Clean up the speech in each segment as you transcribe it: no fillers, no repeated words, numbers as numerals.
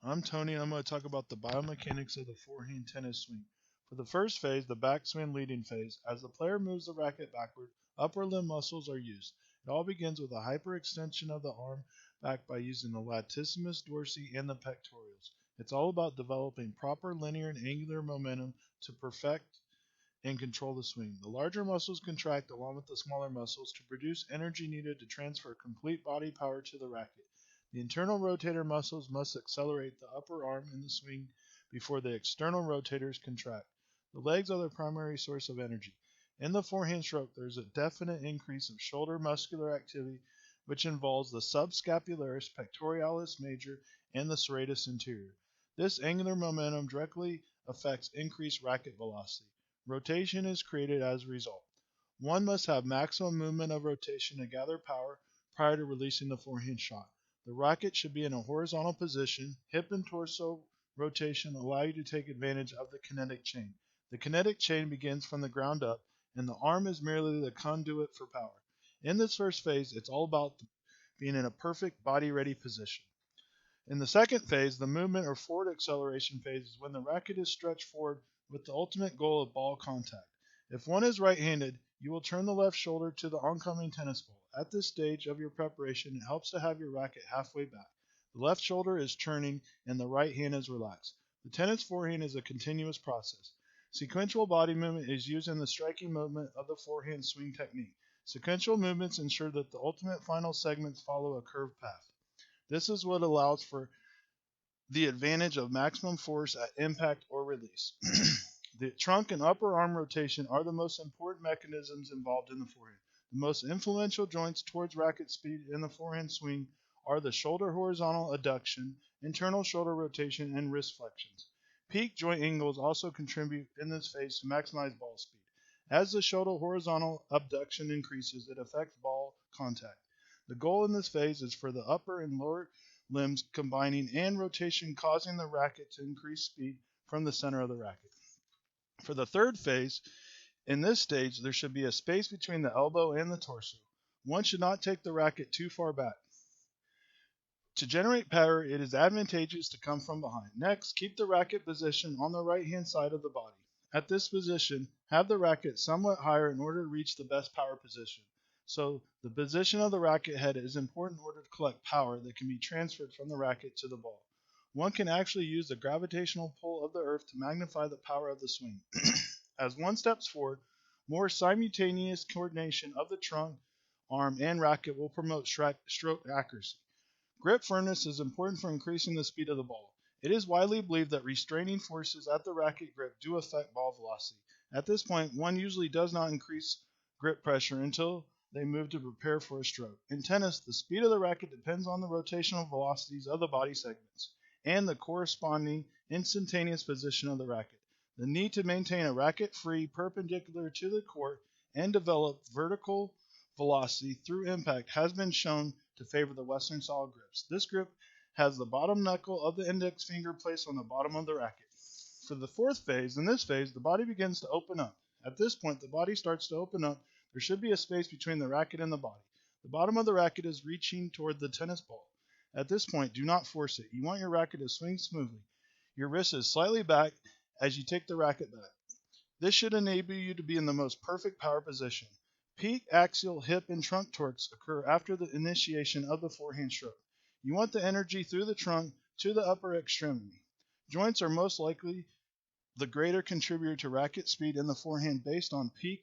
I'm Tony, and I'm going to talk about the biomechanics of the forehand tennis swing. For the first phase, the backswing leading phase, as the player moves the racket backward, upper limb muscles are used. It all begins with a hyperextension of the arm back by using the latissimus dorsi and the pectorals. It's all about developing proper linear and angular momentum to perfect and control the swing. The larger muscles contract along with the smaller muscles to produce energy needed to transfer complete body power to the racket. The internal rotator muscles must accelerate the upper arm in the swing before the external rotators contract. The legs are the primary source of energy. In the forehand stroke, there is a definite increase of shoulder muscular activity, which involves the subscapularis, pectoralis major, and the serratus anterior. This angular momentum directly affects increased racket velocity. Rotation is created as a result. One must have maximum movement of rotation to gather power prior to releasing the forehand shot. The racket should be in a horizontal position. Hip and torso rotation allow you to take advantage of the kinetic chain. The kinetic chain begins from the ground up, and the arm is merely the conduit for power. In this first phase, it's all about being in a perfect body ready position. In the second phase, the movement or forward acceleration phase is when the racket is stretched forward with the ultimate goal of ball contact. If one is right-handed, you will turn the left shoulder to the oncoming tennis ball. At this stage of your preparation, it helps to have your racket halfway back. The left shoulder is turning and the right hand is relaxed. The tennis forehand is a continuous process. Sequential body movement is used in the striking movement of the forehand swing technique. Sequential movements ensure that the ultimate final segments follow a curved path. This is what allows for the advantage of maximum force at impact or release. The trunk and upper arm rotation are the most important mechanisms involved in the forehand. The most influential joints towards racket speed in the forehand swing are the shoulder horizontal adduction, internal shoulder rotation, and wrist flexions. Peak joint angles also contribute in this phase to maximize ball speed. As the shoulder horizontal abduction increases, it affects ball contact. The goal in this phase is for the upper and lower limbs combining and rotation causing the racket to increase speed from the center of the racket. For the third phase, in this stage, there should be a space between the elbow and the torso. One should not take the racket too far back. To generate power, it is advantageous to come from behind. Next, keep the racket position on the right hand side of the body. At this position, have the racket somewhat higher in order to reach the best power position. So, the position of the racket head is important in order to collect power that can be transferred from the racket to the ball. One can actually use the gravitational pull of the earth to magnify the power of the swing. As one steps forward, more simultaneous coordination of the trunk, arm, and racket will promote stroke accuracy. Grip firmness is important for increasing the speed of the ball. It is widely believed that restraining forces at the racket grip do affect ball velocity. At this point, one usually does not increase grip pressure until they move to prepare for a stroke. In tennis, the speed of the racket depends on the rotational velocities of the body segments and the corresponding instantaneous position of the racket. The need to maintain a racket free perpendicular to the court and develop vertical velocity through impact has been shown to favor the Western style grips. This grip has the bottom knuckle of the index finger placed on the bottom of the racket. For the fourth phase, in this phase, the body begins to open up. At this point, the body starts to open up. There should be a space between the racket and the body. The bottom of the racket is reaching toward the tennis ball. At this point, do not force it. You want your racket to swing smoothly. Your wrist is slightly back as you take the racket back. This should enable you to be in the most perfect power position. Peak axial, hip, and trunk torques occur after the initiation of the forehand stroke. You want the energy through the trunk to the upper extremity. Joints are most likely the greater contributor to racket speed in the forehand based on peak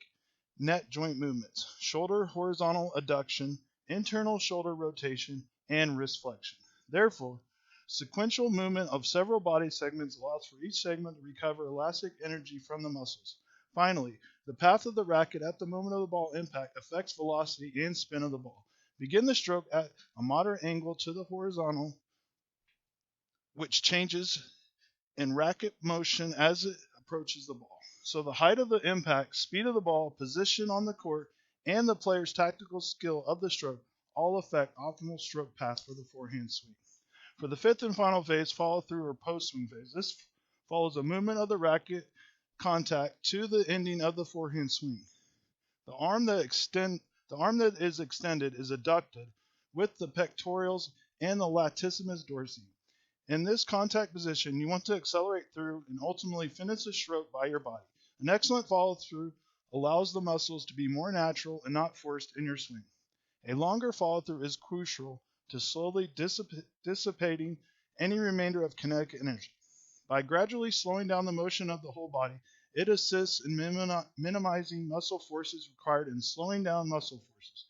net joint movements, shoulder horizontal adduction, internal shoulder rotation, and wrist flexion. Therefore, sequential movement of several body segments allows for each segment to recover elastic energy from the muscles. Finally, the path of the racket at the moment of the ball impact affects velocity and spin of the ball. Begin the stroke at a moderate angle to the horizontal, which changes in racket motion as it approaches the ball. So the height of the impact, speed of the ball, position on the court, and the player's tactical skill of the stroke all affect optimal stroke path for the forehand swing. For the fifth and final phase, follow through or post swing phase. This follows a movement of the racket contact to the ending of the forehand swing. The arm that is extended is adducted with the pectorals and the latissimus dorsi. In this contact position, you want to accelerate through and ultimately finish the stroke by your body. An excellent follow through allows the muscles to be more natural and not forced in your swing. A longer follow through is crucial to slowly dissipating any remainder of kinetic energy. By gradually slowing down the motion of the whole body, it assists in minimizing muscle forces required and slowing down muscle forces.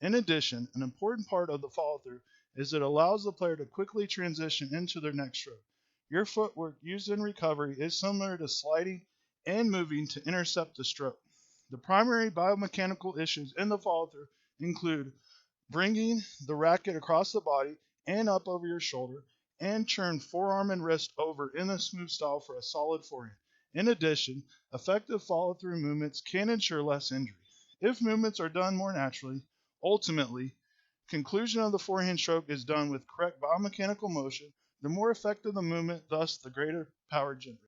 In addition, an important part of the follow through is it allows the player to quickly transition into their next stroke. Your footwork used in recovery is similar to sliding and moving to intercept the stroke. The primary biomechanical issues in the follow through include bringing the racket across the body and up over your shoulder, and turn forearm and wrist over in a smooth style for a solid forehand. In addition, effective follow through movements can ensure less injury. If movements are done more naturally, ultimately, conclusion of the forehand stroke is done with correct biomechanical motion. The more effective the movement, thus the greater power generated.